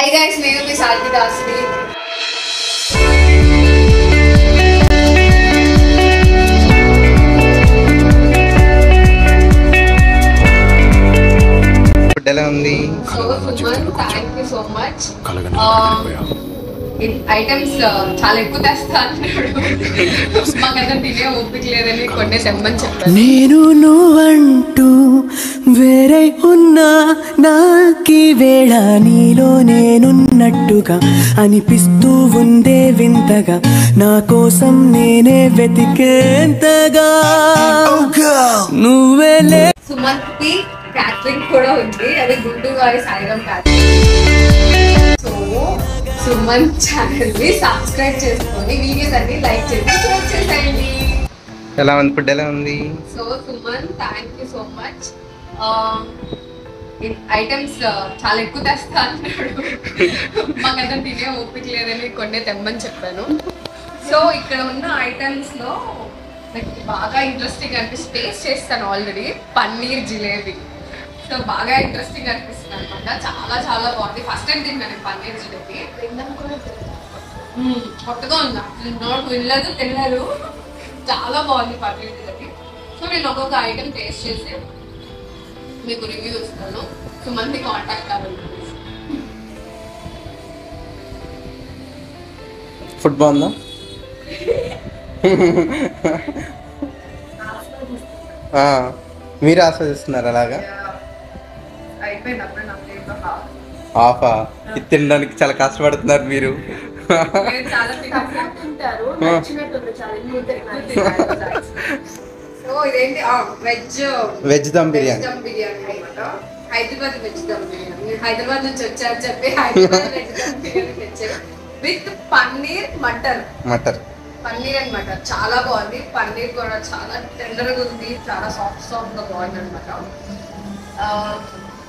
Hi guys, నేను మీ శాల్తి దాస్ని. ఎలా ఉంది? So Suman, thank you so much. Items చాలా ఎక్కువ తెస్తా అంటున్నాడు. మాకన్నా తినే ఓపిక లేదని కొన్ని తెమ్మని చెప్పాను. నేను నువ్వంటూ వేరే ఉన్నా నాకీ వేళ నీలో నేనున్నట్టుగా అనిపిస్తూ ఉందే వింతగా నా కోసం నేనే వెతికేంతగా నువ్వే లే. సుమంత్ కి క్యాటరింగ్ కూడా ఉంది, అది గుంటూరు వారి Sairam catering. So Suman channel ని సబ్స్క్రైబ్ చేసుకొని వీడియోస్ అన్ని లైక్ చేసి షేర్ చేసేయండి. ఎలా ఉంది? ఫుడ్ ఎలా ఉంది? So Suman, thank you so much. Items చాలా ఎక్కువ తెస్తా అంటున్నాడు. మాకన్నా తినే ఓపిక లేదని కొన్ని తెమ్మని చెప్పాను. సో ఇక్కడ ఉన్న ఐటమ్స్ లో నాకు బాగా ఇంట్రెస్టింగ్ అనిపిస్తుంది. టేస్ట్ చేస్తాను ఆల్రెడీ. పన్నీర్ జిలేబీ. సో బాగా ఇంట్రెస్టింగ్ అనిపిస్తుంది అనమాట. చాలా చాలా బాగుంది. ఫస్ట్ టైం తిన్నాను పన్నీర్ జిలేబీ. కొత్తగా ఉంది, వినలేదు తినలేదు. చాలా బాగుంది పన్నీర్ జిలేబీ. సో నేను ఒక్కొక్క ఐటమ్ టేస్ట్ చేసి మీకు రివ్యూ ఇస్తాను. సో మంది కాంటాక్ట్ అవ్వండి. ఫుడ్ బాగుందా? మీరు ఆస్వాదిస్తున్నారు అలాగా? ఆఫా ఇది తినడానికి చాలా కష్టపడుతున్నారు మీరు. సో ఇదేంటి వెజ్ దమ్ బిర్యానీ. అనమాట. హైదరాబాద్ వెజ్ దమ్ బిర్యానీ. హైదరాబాద్ నుంచి వచ్చారని చెప్పి హైదరాబాద్ వెజ్ దమ్ బిర్యానీ తెచ్చారు విత్ పన్నీర్ మటర్. పన్నీర్ అండ్ మటర్ చాలా బాగుంది. పన్నీర్ కూడా చాలా టెండర్గా ఉంది, చాలా సాఫ్ట్ గా బాగుంది అనమాట.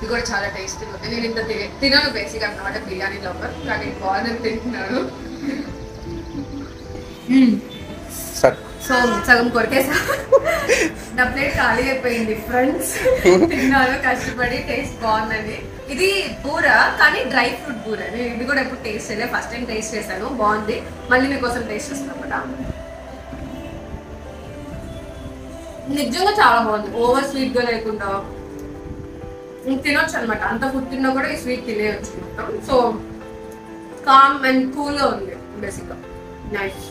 ఇది కూడా చాలా టేస్టీగా ఉంది. నేను ఇంత తినను బేసిక్ అన్నమాట బిర్యానీ లవర్, కానీ బాగుందని తింటున్నాను. సో సగం కొరికేసా, నా ప్లేట్ ఖాళీ అయిపోయింది ఫ్రెండ్స్. తిన్నాను కష్టపడి, టేస్ట్ బాగుందని. ఇది బూర కానీ డ్రై ఫ్రూట్ బూర. నేను ఇది కూడా ఎప్పుడు టేస్ట్ చేయలేదు, ఫస్ట్ టైం టేస్ట్ చేశాను. బాగుంది. మళ్ళీ మీకోసం టేస్ట్ చేస్తాను అనమాట. నిజంగా చాలా బాగుంది. ఓవర్ స్వీట్ గా లేకుండా తినొచ్చు అనమాట. అంత ఫుడ్ తిన్నా కూడా ఈ స్వీట్ తినేయచ్చు మొత్తం. సో కామ్ అండ్ కూల్ గా ఉంది బేసిక్ గా. నైస్.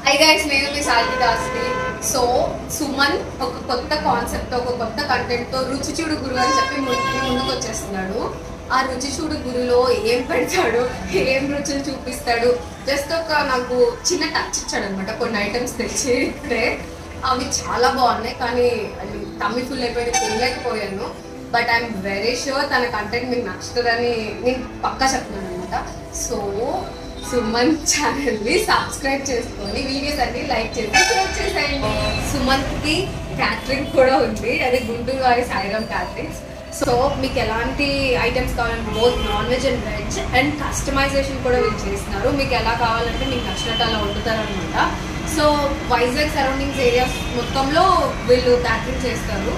హై గైస్, నేను మీ శాల్తి దాస్ని. సో సుమన్ ఒక కొత్త కాన్సెప్ట్, ఒక కొత్త కంటెంట్ తో రుచి చూడు గురు అని చెప్పి ముందుకు వచ్చేస్తున్నాడు. ఆ రుచి చూడు గురులో ఏం పెడతాడు, ఏం రుచులు చూపిస్తాడు, జస్ట్ ఒక నాకు చిన్న టచ్ ఇచ్చాడు అనమాట. కొన్ని ఐటమ్స్ తెచ్చి ఇప్పుడే అవి చాలా బాగున్నాయి, కానీ అది తమ్మి ఫుల్ అయిపోయి తినలేకపోయాను. బట్ ఐఎమ్ వెరీ షూర్ తన కంటెంట్ మీకు నచ్చుతుందని నేను పక్కా చెప్తున్నాను అనమాట. సో సుమన్ ఛానల్ ని సబ్స్క్రైబ్ చేసుకొని వీడియోస్ అన్ని లైక్ చేసి షేర్ చేసేయండి. సుమన్ కి క్యాటరింగ్ కూడా ఉంది, అది గుంటూరు వారి సాయిరాం క్యాటరింగ్స్. సో మీకు ఎలాంటి ఐటమ్స్ కావాలంటే both non veg and veg and customization కూడా వీళ్ళు చేస్తున్నారు. మీకు ఎలా కావాలంటే మీకు నచ్చినట్టు అలా వండుతారు అనమాట. సో వైజాగ్ సరౌండింగ్స్ ఏరియాస్ మొత్తంలో వీళ్ళు క్యాటరింగ్ చేస్తారు.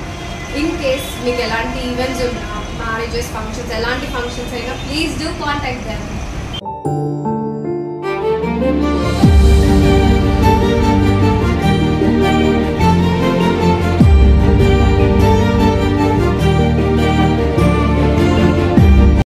ఇన్ కేస్ మీకు ఎలాంటి ఈవెంట్స్ ఉన్నా, మ్యారేజెస్, ఫంక్షన్స్, ఎలాంటి ఫంక్షన్స్ అయినా ప్లీజ్ డూ కాంటాక్ట్ దెమ్.